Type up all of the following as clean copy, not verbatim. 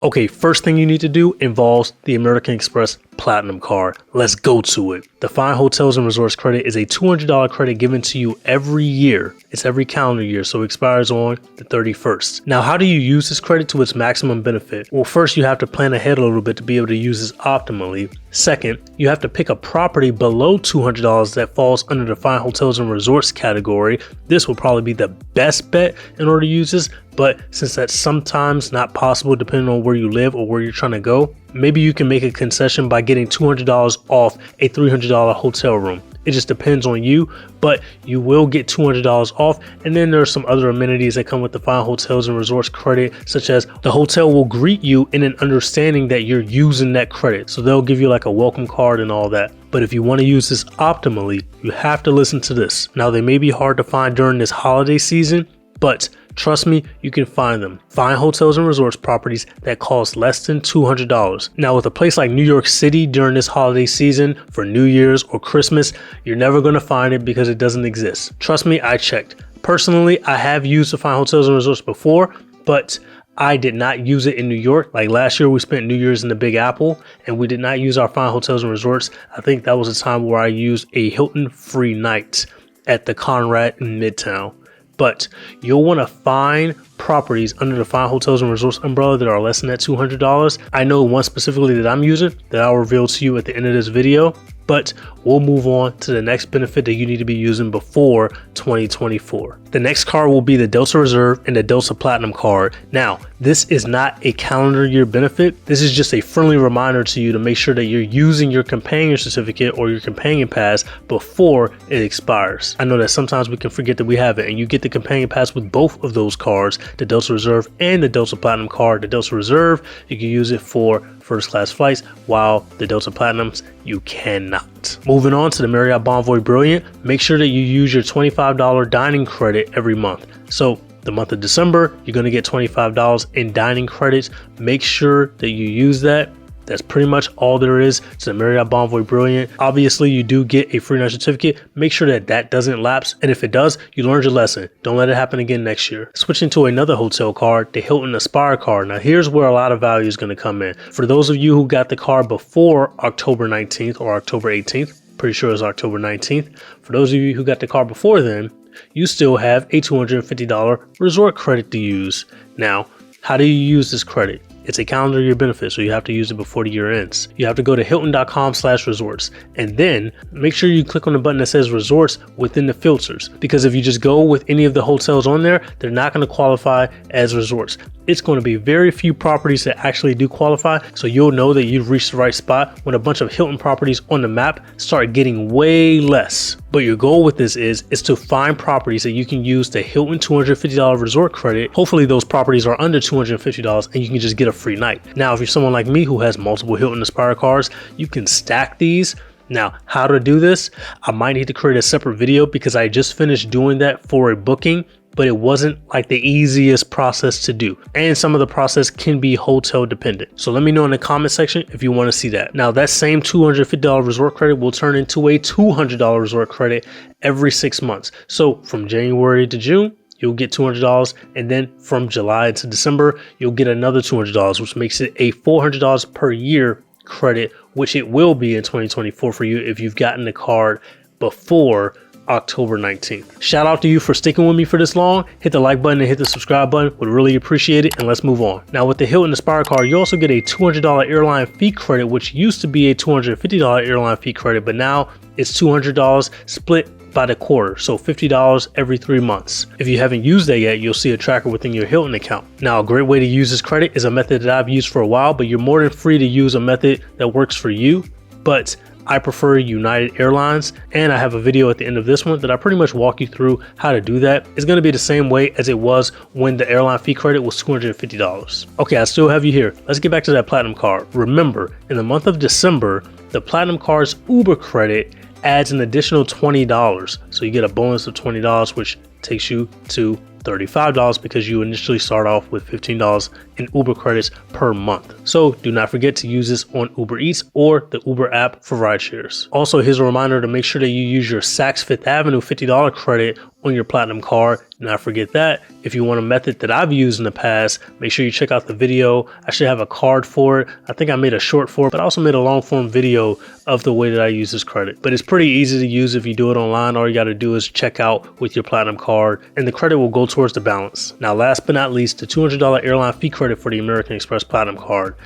Okay, first thing you need to do involves the American Express Platinum Card. Let's go to it. The Fine Hotels and Resorts credit is a $200 credit given to you every year. It's every calendar year, so it expires on the 31st. Now, how do you use this credit to its maximum benefit? Well, first, you have to plan ahead a little bit to be able to use this optimally. Second, you have to pick a property below $200 that falls under the Fine Hotels and Resorts category. This will probably be the best bet in order to use this, but since that's sometimes not possible depending on where you live or where you're trying to go, maybe you can make a concession by getting $200 off a $300 hotel room. It just depends on you, but you will get $200 off. And then there are some other amenities that come with the Fine Hotels and Resorts credit, such as the hotel will greet you in an understanding that you're using that credit. So they'll give you like a welcome card and all that. But if you want to use this optimally, you have to listen to this. Now, they may be hard to find during this holiday season, but trust me, you can find them. Fine Hotels and Resorts properties that cost less than $200. Now, with a place like New York City during this holiday season for New Year's or Christmas, you're never going to find it because it doesn't exist. Trust me, I checked. Personally, I have used the Fine Hotels and Resorts before, but I did not use it in New York. Like last year, we spent New Year's in the Big Apple and we did not use our Fine Hotels and Resorts. I think that was a time where I used a Hilton free night at the Conrad in Midtown. But you'll want to find properties under the Fine Hotels and Resorts umbrella that are less than that $200. I know one specifically that I'm using that I'll reveal to you at the end of this video, but we'll move on to the next benefit that you need to be using before 2024. The next card will be the Delta Reserve and the Delta Platinum card. Now, this is not a calendar year benefit. This is just a friendly reminder to you to make sure that you're using your companion certificate or your companion pass before it expires. I know that sometimes we can forget that we have it, and you get the companion pass with both of those cards, the Delta Reserve and the Delta Platinum card. The Delta Reserve, you can use it for first class flights, while the Delta Platinums, you cannot. Moving on to the Marriott Bonvoy Brilliant, make sure that you use your $25 dining credit every month. So the month of December, you're going to get $25 in dining credits. Make sure that you use that. That's pretty much all there is to the Marriott Bonvoy Brilliant. Obviously, you do get a free night certificate. Make sure that that doesn't lapse. And if it does, you learned your lesson. Don't let it happen again next year. Switching to another hotel card, the Hilton Aspire card. Now, here's where a lot of value is going to come in. For those of you who got the card before October 19th or October 18th, pretty sure it's October 19th. For those of you who got the card before then, you still have a $250 resort credit to use. Now, how do you use this credit? It's a calendar year benefit, so you have to use it before the year ends. You have to go to hilton.com/resorts and then make sure you click on the button that says resorts within the filters, because if you just go with any of the hotels on there, they're not going to qualify as resorts. It's going to be very few properties that actually do qualify, so you'll know that you've reached the right spot when a bunch of Hilton properties on the map start getting way less. But your goal with this is to find properties that you can use the Hilton $250 resort credit. Hopefully those properties are under $250 and you can just get a free night. Now, if you're someone like me who has multiple Hilton Aspire cards, you can stack these. Now, how to do this? I might need to create a separate video because I just finished doing that for a booking, but it wasn't like the easiest process to do. And some of the process can be hotel dependent. So let me know in the comment section if you want to see that. Now, that same $250 resort credit will turn into a $200 resort credit every 6 months. So from January to June, you'll get $200, and then from July to December, you'll get another $200, which makes it a $400 per year credit, which it will be in 2024 for you if you've gotten the card before October 19th. Shout out to you for sticking with me for this long. Hit the like button and hit the subscribe button. Would really appreciate it, and let's move on. Now, with the Hilton Aspire card, you also get a $200 airline fee credit, which used to be a $250 airline fee credit, but now it's $200 split by the quarter, so $50 every 3 months. If you haven't used that yet, you'll see a tracker within your Hilton account. Now, a great way to use this credit is a method that I've used for a while, but you're more than free to use a method that works for you. But I prefer United Airlines, and I have a video at the end of this one that I pretty much walk you through how to do that. It's going to be the same way as it was when the airline fee credit was $250. Okay, I still have you here. Let's get back to that Platinum card. Remember, in the month of December, the Platinum card's Uber credit adds an additional $20. So you get a bonus of $20, which takes you to $35 because you initially start off with $15 in Uber credits per month. So do not forget to use this on Uber Eats or the Uber app for ride shares. Also, here's a reminder to make sure that you use your Saks Fifth Avenue $50 credit on your platinum card. Do not forget that. If you want a method that I've used in the past, make sure you check out the video. I should have a card for it. I think I made a short for it, but I also made a long form video of the way that I use this credit. But it's pretty easy to use if you do it online. All you got to do is check out with your platinum card and the credit will go towards the balance. Now, last but not least, the $200 airline fee credit for the American Express Platinum Card.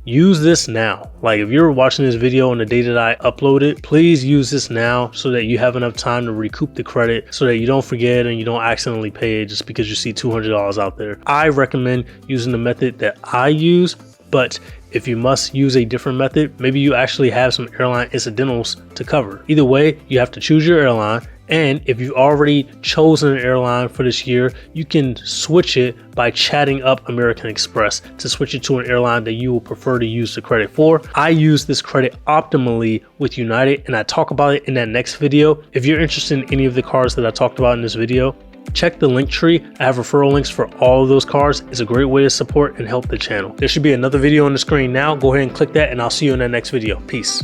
Use this now. Like if you're watching this video on the day that I upload it, please use this now so that you have enough time to recoup the credit so that you don't forget and you don't accidentally pay it just because you see $200 out there. I recommend using the method that I use, but if you must use a different method, maybe you actually have some airline incidentals to cover. Either way, you have to choose your airline. And if you've already chosen an airline for this year, you can switch it by chatting up American Express to switch it to an airline that you will prefer to use the credit for. I use this credit optimally with United and I talk about it in that next video. If you're interested in any of the cards that I talked about in this video, check the link tree. I have referral links for all of those cards. It's a great way to support and help the channel. There should be another video on the screen now. Go ahead and click that and I'll see you in that next video. Peace.